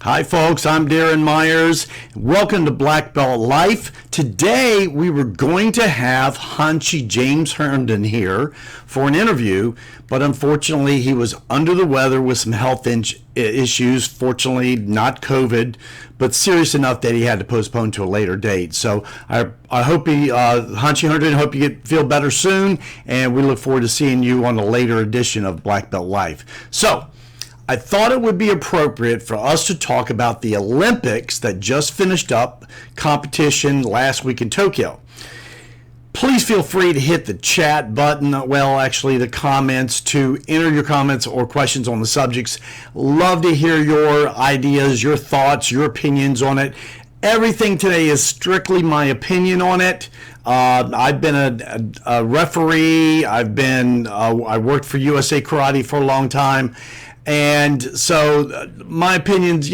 Hi folks, I'm Darren Myers. Welcome to Black Belt Life. Today we were going to have Hanshi James Herndon here for an interview, but unfortunately he was under the weather with some health issues. Fortunately not COVID, but serious enough that he had to postpone to a later date. So I hope Hanshi Herndon, hope you feel better soon, and we look forward to seeing you on a later edition of Black Belt Life. So I thought it would be appropriate for us to talk about the Olympics that just finished up competition last week in Tokyo. Please feel free to hit the chat button, the comments, to enter your comments or questions on the subjects. Love to hear your ideas, your thoughts, your opinions on it. Everything today is strictly my opinion on it. I've been a referee. I worked for USA Karate for a long time. And so my opinions,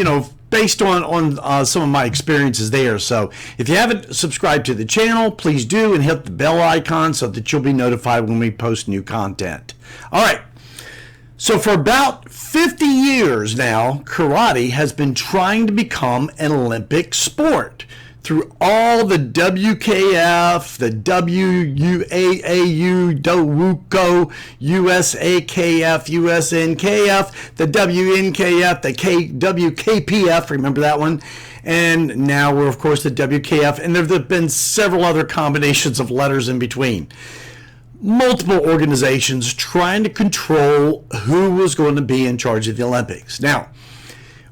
based on some of my experiences there. So if you haven't subscribed to the channel, please do, and hit the bell icon so that you'll be notified when we post new content. All right. So for about 50 years now, karate has been trying to become an Olympic sport. Through all the WKF, the WUAAU, DOWUKO, USAKF, USNKF, the WNKF, the WKPF, remember that one? And now we're, of course, the WKF, and there have been several other combinations of letters in between. Multiple organizations trying to control who was going to be in charge of the Olympics. Now,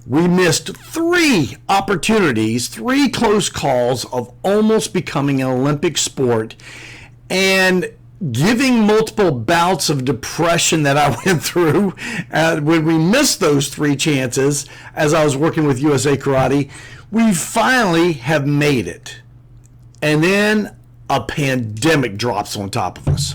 we missed 3 opportunities, 3 close calls of almost becoming an Olympic sport, and giving multiple bouts of depression that I went through when we missed those 3 chances as I was working with USA Karate. We finally have made it. And then a pandemic drops on top of us.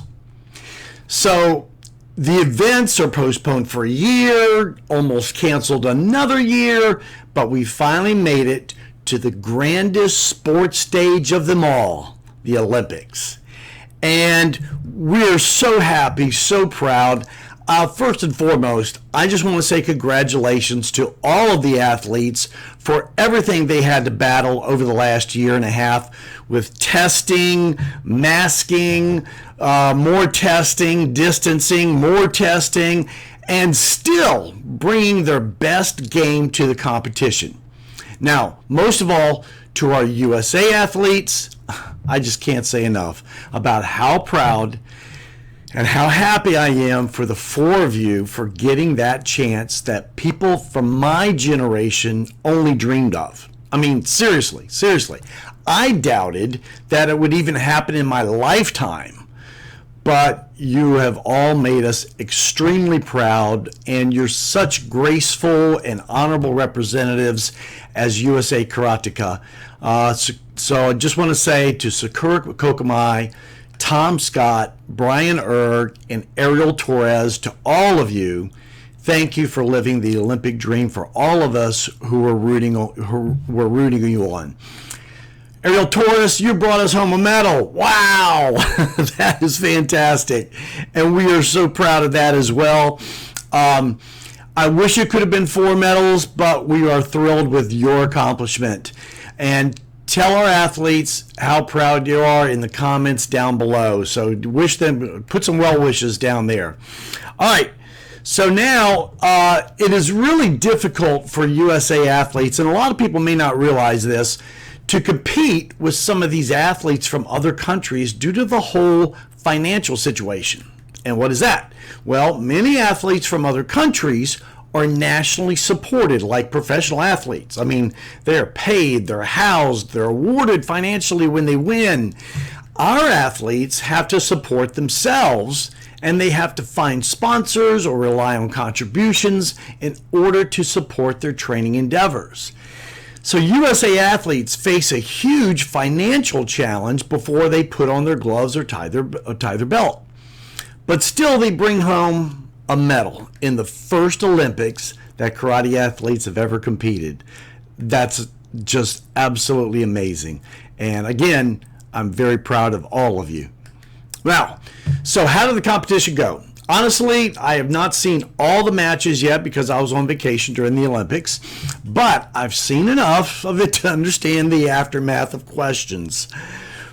So the events are postponed for a year, almost canceled another year, but we finally made it to the grandest sports stage of them all, the Olympics. And we're so happy, so proud. First and foremost, I just want to say congratulations to all of the athletes for everything they had to battle over the last year and a half with testing, masking, more testing, distancing, more testing, and still bringing their best game to the competition. Now, most of all, to our USA athletes, I just can't say enough about how proud and how happy I am for the 4 of you for getting that chance that people from my generation only dreamed of. I mean, seriously. I doubted that it would even happen in my lifetime, but you have all made us extremely proud, and you're such graceful and honorable representatives as USA Karateka. So I just want to say to Sakura Kokomai, Tom Scott, Brian Erg, and Ariel Torres, to all of you, thank you for living the Olympic dream for all of us who were rooting you on. Ariel Torres, you brought us home a medal. Wow, that is fantastic. And we are so proud of that as well. I wish it could have been 4 medals, but we are thrilled with your accomplishment. And tell our athletes how proud you are in the comments down below. So wish them, put some well wishes down there. All right. So now it is really difficult for USA athletes, and a lot of people may not realize this, to compete with some of these athletes from other countries due to the whole financial situation. And what is that? Well, many athletes from other countries are nationally supported like professional athletes. I mean, they're paid, they're housed, they're awarded financially when they win. Our athletes have to support themselves, and they have to find sponsors or rely on contributions in order to support their training endeavors. So USA athletes face a huge financial challenge before they put on their gloves or tie their belt. But still, they bring home a medal in the first Olympics that karate athletes have ever competed. That's just absolutely amazing. And again, I'm very proud of all of you. Now, so how did the competition go? Honestly, I have not seen all the matches yet because I was on vacation during the Olympics, but I've seen enough of it to understand the aftermath of questions.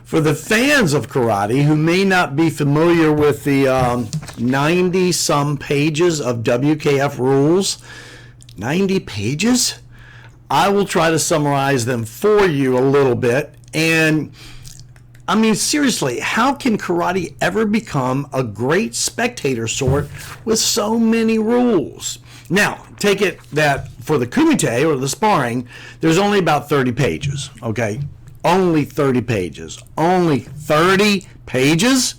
For the fans of karate who may not be familiar with the 90-some pages of WKF rules, 90 pages? I will try to summarize them for you a little bit. And I mean, seriously, how can karate ever become a great spectator sport with so many rules? Now, take it that for the kumite or the sparring, there's only about 30 pages, okay? Only 30 pages. Only 30 pages?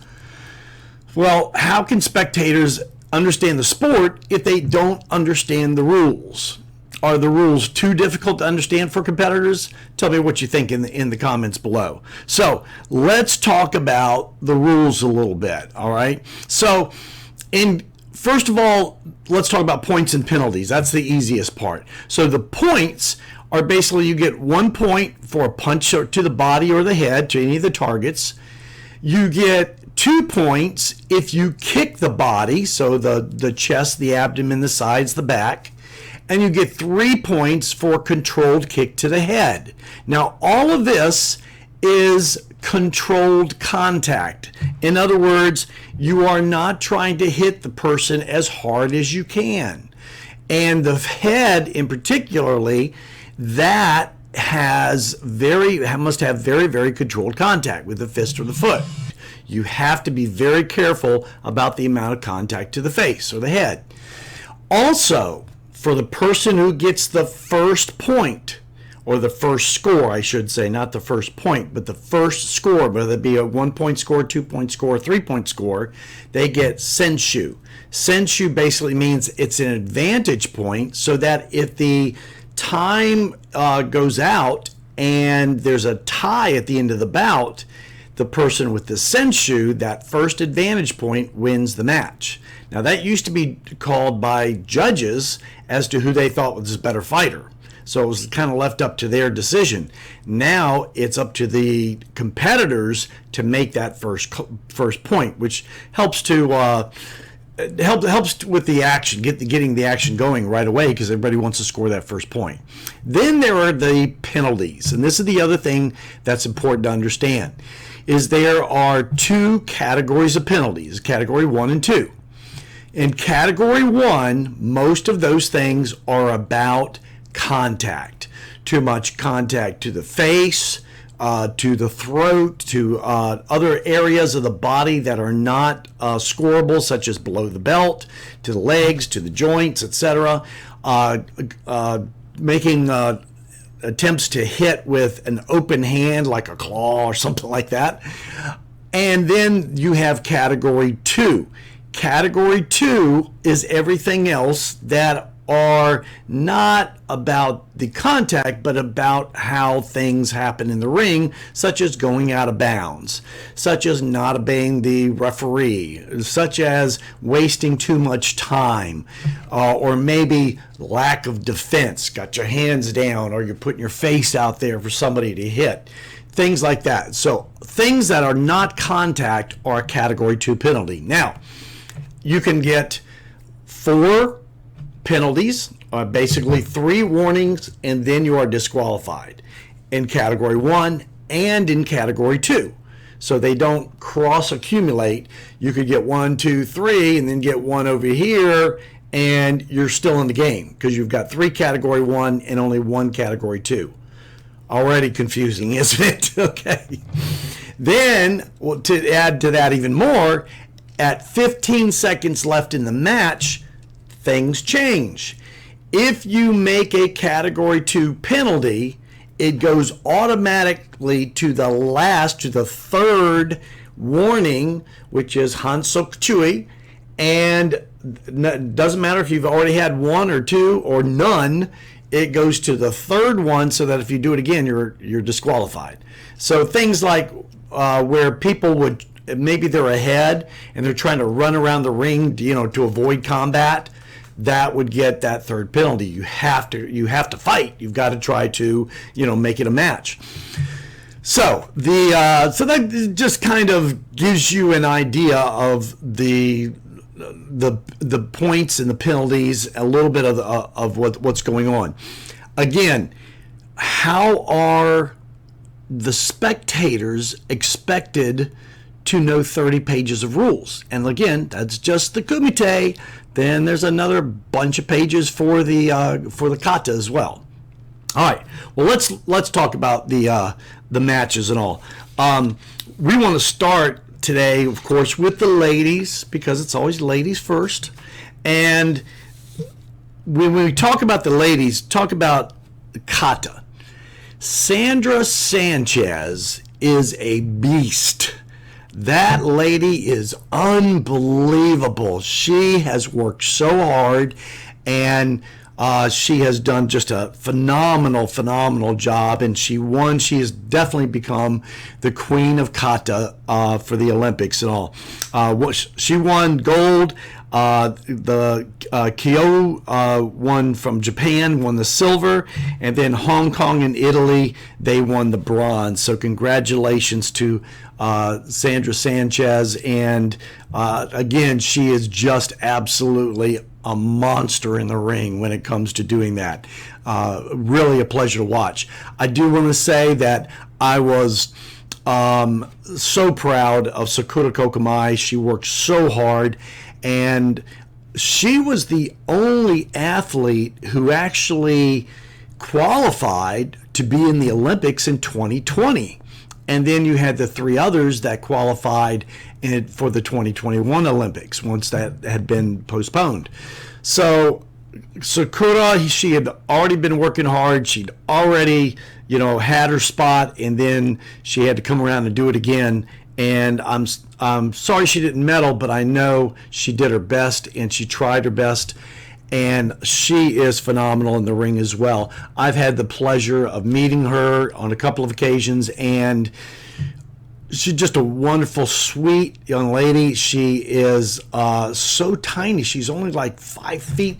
Well, how can spectators understand the sport if they don't understand the rules? Are the rules too difficult to understand for competitors? Tell me what you think in the comments below. So let's talk about the rules a little bit, all right? So first of all, let's talk about points and penalties. That's the easiest part. So the points are basically you get 1 point for a punch to the body or the head, to any of the targets. You get 2 points if you kick the body, so the chest, the abdomen, the sides, the back. And you get 3 points for controlled kick to the head. Now, all of this is controlled contact. In other words, you are not trying to hit the person as hard as you can. And the head, in particularly, that must have very, very controlled contact with the fist or the foot. You have to be very careful about the amount of contact to the face or the head. Also, for the person who gets the first point, or the first score, I should say, not the first point, but the first score, whether it be a 1 point score, 2 point score, 3 point score, they get senshu. Senshu basically means it's an advantage point, so that if the time goes out and there's a tie at the end of the bout, the person with the senshu, that first advantage point, wins the match. Now, that used to be called by judges as to who they thought was a better fighter. So it was kind of left up to their decision. Now it's up to the competitors to make that first point, which helps to helps with the action, getting the action going right away, because everybody wants to score that first point. Then there are the penalties, and this is the other thing that's important to understand, is there are 2 categories of penalties, category 1 and 2. In category 1, most of those things are about contact. Too much contact to the face, to the throat, to other areas of the body that are not scoreable, such as below the belt, to the legs, to the joints, etc. Making attempts to hit with an open hand like a claw or something like that. And then you have category 2. Category 2 is everything else that are not about the contact, but about how things happen in the ring, such as going out of bounds, such as not obeying the referee, such as wasting too much time, or maybe lack of defense, got your hands down, or you're putting your face out there for somebody to hit. Things like that. So things that are not contact are a category 2 penalty. Now, you can get 4 penalties, basically 3 warnings, and then you are disqualified in category 1 and in category 2. So they don't cross accumulate. You could get 1, 2, 3, and then get 1 over here, and you're still in the game because you've got 3 category 1 and only 1 category 2. Already confusing, isn't it? Okay. Then, to add to that even more, at 15 seconds left in the match, things change. If you make a category 2 penalty, it goes automatically to the third warning, which is Hansok Chui, and it doesn't matter if you've already had 1 or 2 or none, it goes to the third one, so that if you do it again, you're disqualified. So things like where people would, maybe they're ahead and they're trying to run around the ring, to avoid combat, that would get that third penalty. You have to fight. You've got to try to, make it a match. So so that just kind of gives you an idea of the the points and the penalties, a little bit of what's going on. Again, how are the spectators expected to know 30 pages of rules? And again, that's just the Kumite. Then there's another bunch of pages for the kata as well. All right. Well, let's talk about the matches and all. We want to start today, of course, with the ladies, because it's always ladies first. And when we talk about the ladies, talk about the kata. Sandra Sanchez is a beast. That lady is unbelievable. She has worked so hard, and she has done just a phenomenal job, and she won. She has definitely become the queen of kata for the Olympics and all. She won gold. The Kyo won from Japan, won the silver, and then Hong Kong and Italy, they won the bronze. So congratulations to Sandra Sanchez, and again, she is just absolutely a monster in the ring when it comes to doing that. Really a pleasure to watch. I do want to say that I was so proud of Sakura Kokamai. She worked so hard, and she was the only athlete who actually qualified to be in the Olympics in 2020. And then you had the three others that qualified for the 2021 Olympics once that had been postponed. So Sakura, she had already been working hard. She'd already, had her spot, and then she had to come around and do it again. And I'm sorry she didn't medal, but I know she did her best, and she tried her best. And she is phenomenal in the ring as well. I've had the pleasure of meeting her on a couple of occasions, and she's just a wonderful, sweet young lady. She is so tiny. She's only like 5 feet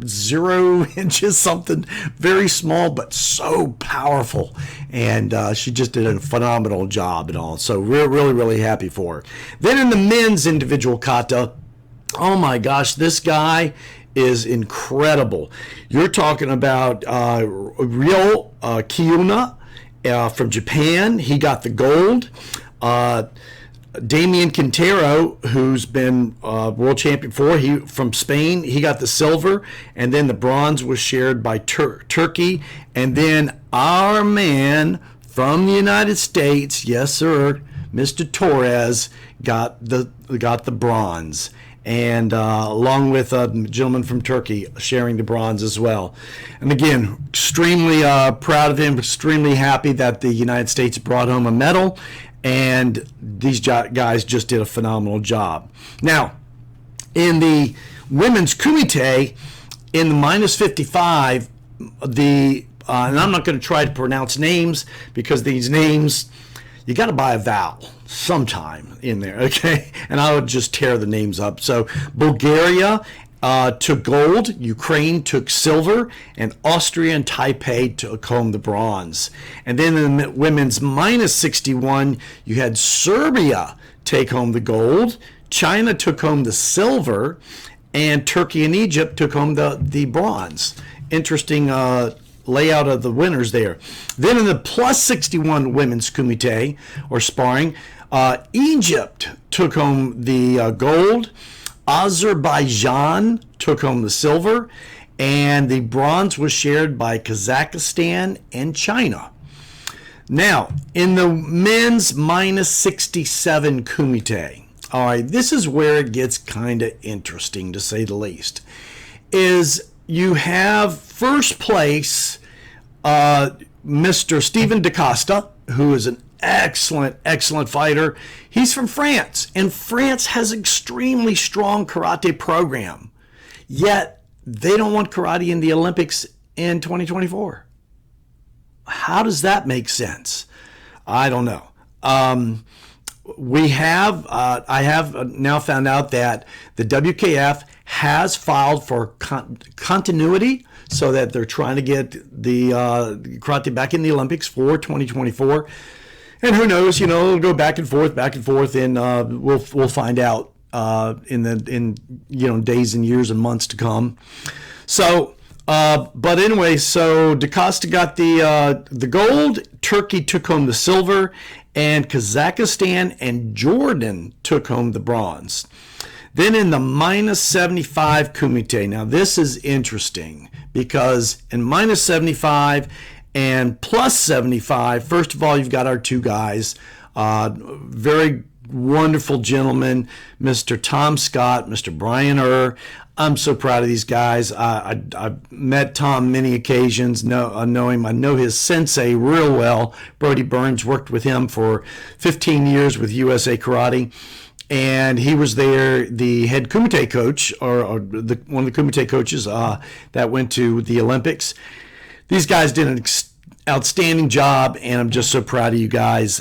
0 inches, something very small, but so powerful. And she just did a phenomenal job and all. So we're really happy for her. Then in the men's individual kata, oh my gosh, this guy is incredible. You're talking about Ryo Kiyuna from Japan. He got the gold. Damian Quintero, who's been world champion from Spain, he got the silver, and then the bronze was shared by Turkey. And then our man from the United States, yes sir, Mr. Torres, got the bronze. And along with a gentleman from Turkey sharing the bronze as well. And again, extremely proud of him, extremely happy that the United States brought home a medal, and these guys just did a phenomenal job. Now, in the women's kumite, in the minus 55, and I'm not going to try to pronounce names, because these names, you got to buy a vowel sometime in there, okay? And I would just tear the names up. So Bulgaria took gold, Ukraine took silver, and Austria and Taipei took home the bronze. And then in the women's minus 61, you had Serbia take home the gold, China took home the silver, and Turkey and Egypt took home the bronze. Interesting layout of the winners there. Then in the plus 61 women's kumite, or sparring, Egypt took home the gold, Azerbaijan took home the silver, and the bronze was shared by Kazakhstan and China. Now, in the men's minus 67 kumite, all right, this is where it gets kind of interesting, to say the least, is you have first place Mr. Stephen DaCosta, who is an excellent fighter. He's from France, and France has an extremely strong karate program, yet they don't want karate in the Olympics in 2024. How does that make sense? I don't know. I have now found out that the WKF has filed for continuity, so that they're trying to get the karate back in the Olympics for 2024. And who knows, it'll go back and forth, and we'll find out in days and years and months to come. So, but anyway, so DaCosta got the gold, Turkey took home the silver, and Kazakhstan and Jordan took home the bronze. Then in the minus 75 kumite, now this is interesting because in minus 75 and plus 75, first of all, you've got our two guys, very wonderful gentlemen, Mr. Tom Scott, Mr. Brian Err. I'm so proud of these guys. I've met Tom many occasions, know him. I know his sensei real well. Brody Burns, worked with him for 15 years with USA Karate. And he was there, the head kumite coach, or one of the kumite coaches that went to the Olympics. These guys did an outstanding job, and I'm just so proud of you guys.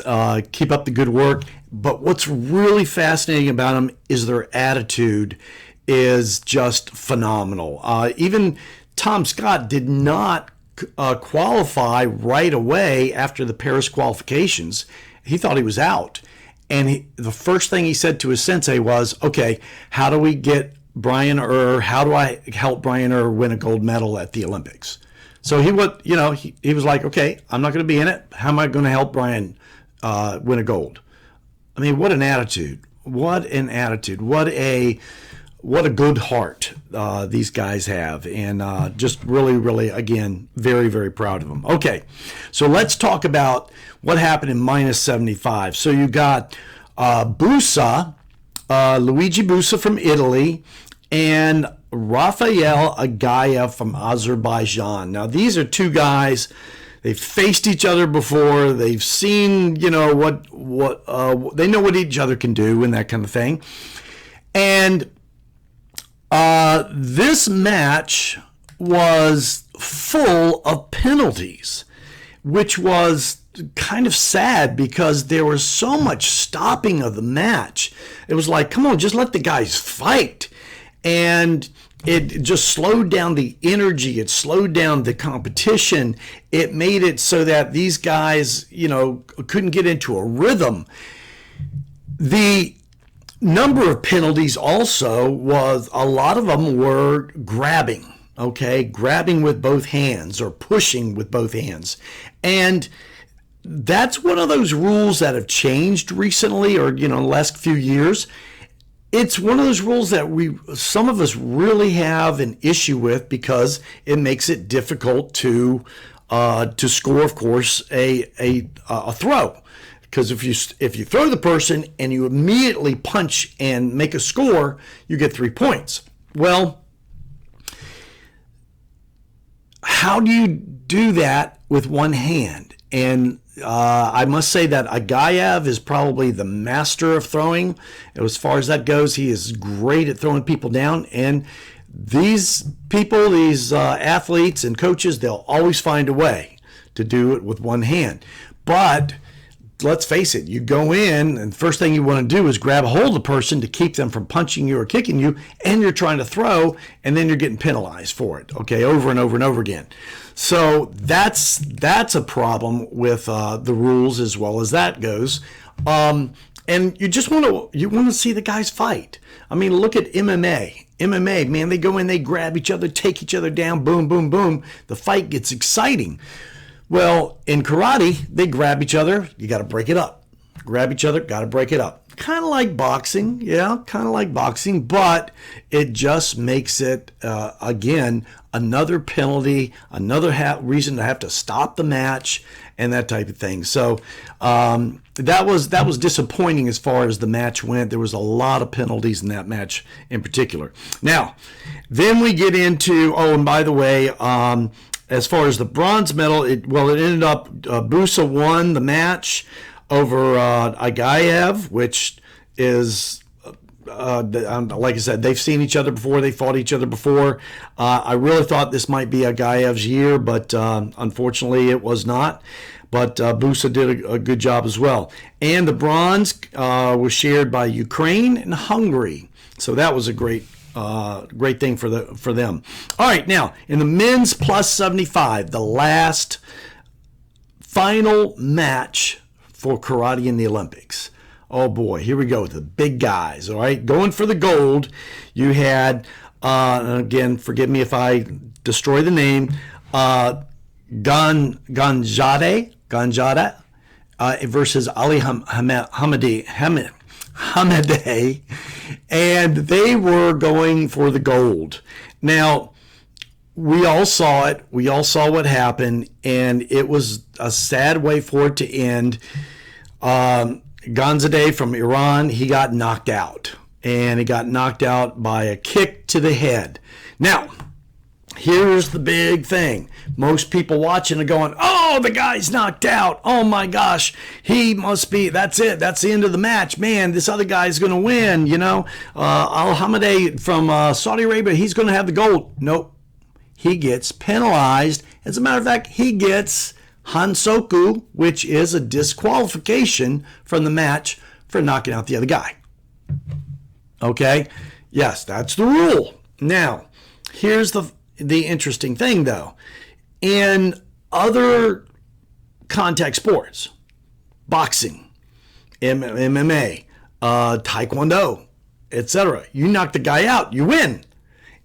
Keep up the good work. But what's really fascinating about them is their attitude is just phenomenal. Even Tom Scott did not qualify right away after the Paris qualifications. He thought he was out. And the first thing he said to his sensei was, okay, how do we get Brian Err? How do I help Brian Err win a gold medal at the Olympics? So he was like, okay, I'm not going to be in it. How am I going to help Brian win a gold? I mean, what an attitude. What an attitude. What a good heart these guys have. And just really, really, again, very, very proud of them. Okay, so let's talk about what happened in minus 75. So you got Busa, Luigi Busa from Italy, and Rafael Agayev from Azerbaijan. Now, these are two guys. They've faced each other before. They've seen, they know what each other can do and that kind of thing. And this match was full of penalties, which was kind of sad because there was so much stopping of the match. It was like, come on, just let the guys fight. And it just slowed down the energy. It slowed down the competition. It made it so that these guys, couldn't get into a rhythm. The number of penalties also was, a lot of them were grabbing, grabbing with both hands or pushing with both hands. And that's one of those rules that have changed recently, or, the last few years. It's one of those rules that some of us really have an issue with because it makes it difficult to score, of course, a throw. Because if you throw the person and you immediately punch and make a score, you get 3 points. Well, how do you do that with one hand? And I must say that Agayev is probably the master of throwing. As far as that goes, he is great at throwing people down. And these people, these athletes and coaches, they'll always find a way to do it with one hand. But let's face it, you go in and the first thing you want to do is grab a hold of the person to keep them from punching you or kicking you, and you're trying to throw, and then you're getting penalized for it, over and over and over again. So that's a problem with the rules as well as that goes. And you just want to see the guys fight. I mean, look at MMA. MMA, man, they go in, they grab each other, take each other down, boom, boom, boom. The fight gets exciting. Well, in karate, they grab each other. You got to break it up. Grab each other, got to break it up. Kind of like boxing, but it just makes it, again, another penalty, another reason to have to stop the match and that type of thing. So that was disappointing as far as the match went. There was a lot of penalties in that match in particular. Now, then we get into, and by the way, as far as the bronze medal, it ended up Busa won the match over Agayev, which is, like I said, they've seen each other before. They fought each other before. I really thought this might be Agayev's year, but unfortunately it was not. But Busa did a good job as well. And the bronze was shared by Ukraine and Hungary. So that was a great thing for them. All right, now in the men's plus 75, the last final match for karate in the Olympics. Oh boy, here we go. The big guys, all right? Going for the gold. You had, again, forgive me if I destroy the name, Ganjade versus Ali Hamadeh, and they were going for the gold. Now, we all saw it. We all saw what happened, and it was a sad way for it to end. Ganjade from Iran, he got knocked out, and he got knocked out by a kick to the head. Now, here's the big thing. Most people watching are going, oh, the guy's knocked out. Oh my gosh, he must be, that's it. That's the end of the match. Man, this other guy's going to win, you know. Al Hamadeh from Saudi Arabia, he's going to have the gold. Nope. He gets penalized. As a matter of fact, he gets Hansoku, which is a disqualification from the match for knocking out the other guy. Okay? Yes, that's the rule. Now, here's the interesting thing, though. In other contact sports, boxing, MMA, taekwondo, etc., you knock the guy out, you win.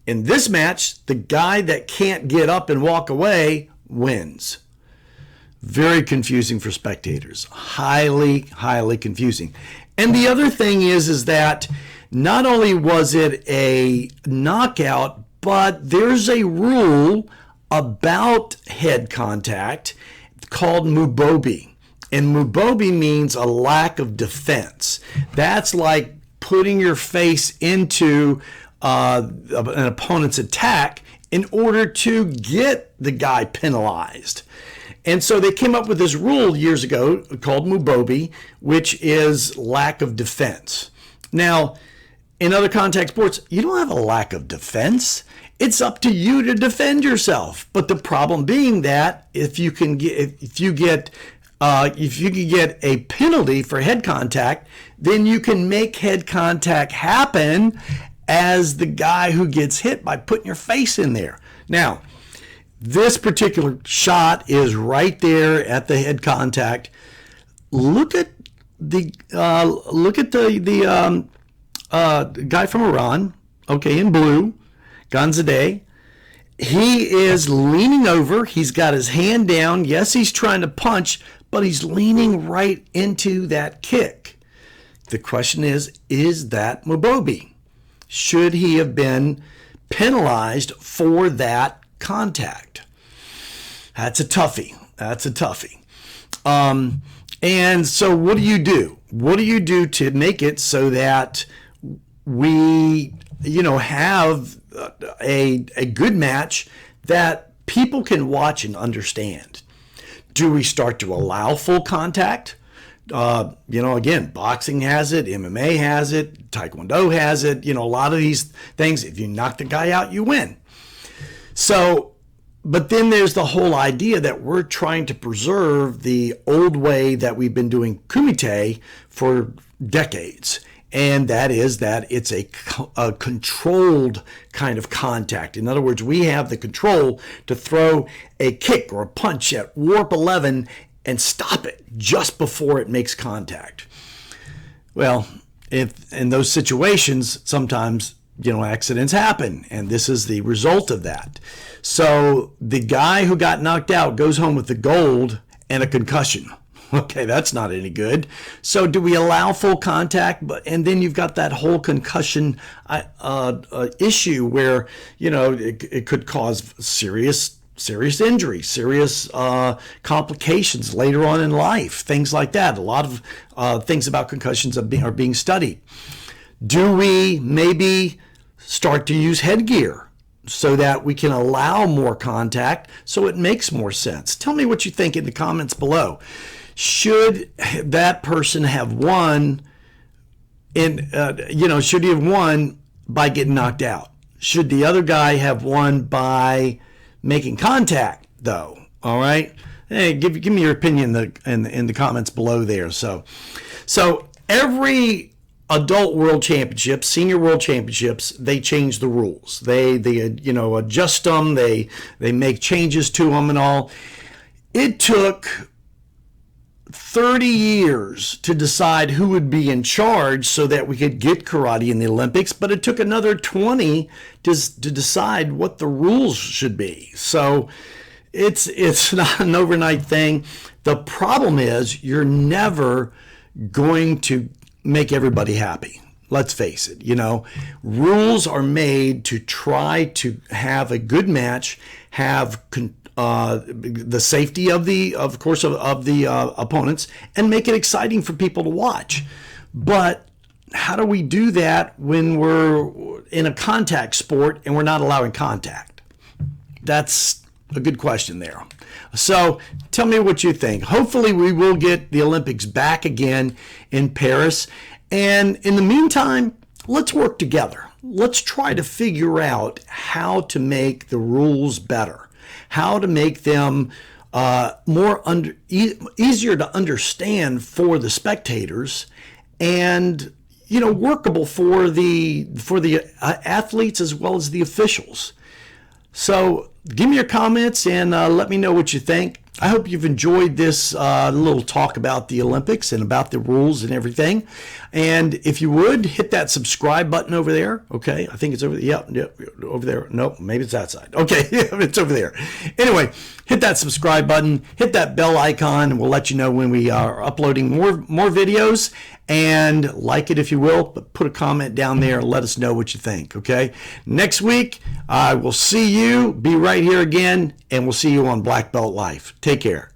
In this match, the guy that can't get up and walk away wins. Very confusing for spectators. Highly, highly confusing. And the other thing is that not only was it a knockout, but there's a rule about head contact called mubobi. And mubobi means a lack of defense. That's like putting your face into an opponent's attack in order to get the guy penalized. And so they came up with this rule years ago called mubobi, which is lack of defense. Now, in other contact sports, you don't have a lack of defense. It's up to you to defend yourself. But the problem being that if you can get a penalty for head contact, then you can make head contact happen as the guy who gets hit by putting your face in there. Now, this particular shot is right there at the head contact. Look at the guy from Iran, okay, in blue, Ganjade. He is leaning over. He's got his hand down. Yes, he's trying to punch, but he's leaning right into that kick. The question is that mubobi? Should he have been penalized for that contact? That's a toughie. And so what do you do? What do you do to make it so that we, have a good match that people can watch and understand? Do we start to allow full contact? Again, boxing has it, MMA has it, Taekwondo has it, a lot of these things, if you knock the guy out, you win. So, but then there's the whole idea that we're trying to preserve the old way that we've been doing kumite for decades. And that is that it's a controlled kind of contact. In other words, we have the control to throw a kick or a punch at warp 11 and stop it just before it makes contact. Well, if in those situations, sometimes, accidents happen, and this is the result of that. So the guy who got knocked out goes home with the gold and a concussion. Okay, that's not any good. So do we allow full contact? And then you've got that whole concussion issue where, it could cause serious injury, serious complications later on in life, things like that. A lot of things about concussions are being studied. Do we maybe start to use headgear so that we can allow more contact so it makes more sense? Tell me what you think in the comments below. Should that person have won should he have won by getting knocked out? Should the other guy have won by making contact, though? All right. Hey, give me your opinion in the comments below there. So every adult world championships, senior world championships, they change the rules. They adjust them. They make changes to them and all. It took 30 years to decide who would be in charge so that we could get karate in the Olympics, but it took another 20 to decide what the rules should be. So it's not an overnight thing. The problem is you're never going to make everybody happy. Let's face it, rules are made to try to have a good match, have the safety of the opponents, and make it exciting for people to watch. But how do we do that when we're in a contact sport and we're not allowing contact? That's a good question there. So tell me what you think. Hopefully we will get the Olympics back again in Paris. And in the meantime, let's work together. Let's try to figure out how to make the rules better, how to make them easier to understand for the spectators, and workable for the athletes as well as the officials. So give me your comments and let me know what you think. I hope you've enjoyed this little talk about the Olympics and about the rules and everything. And if you would, hit that subscribe button over there. Okay, I think it's over there. Yeah, over there. No, maybe it's that side. Okay, it's over there. Anyway, hit that subscribe button, hit that bell icon, and we'll let you know when we are uploading more videos. And like it if you will, but put a comment down there and let us know what you think, okay? Next week, I will see you. Be right here again, and we'll see you on Black Belt Life. Take care.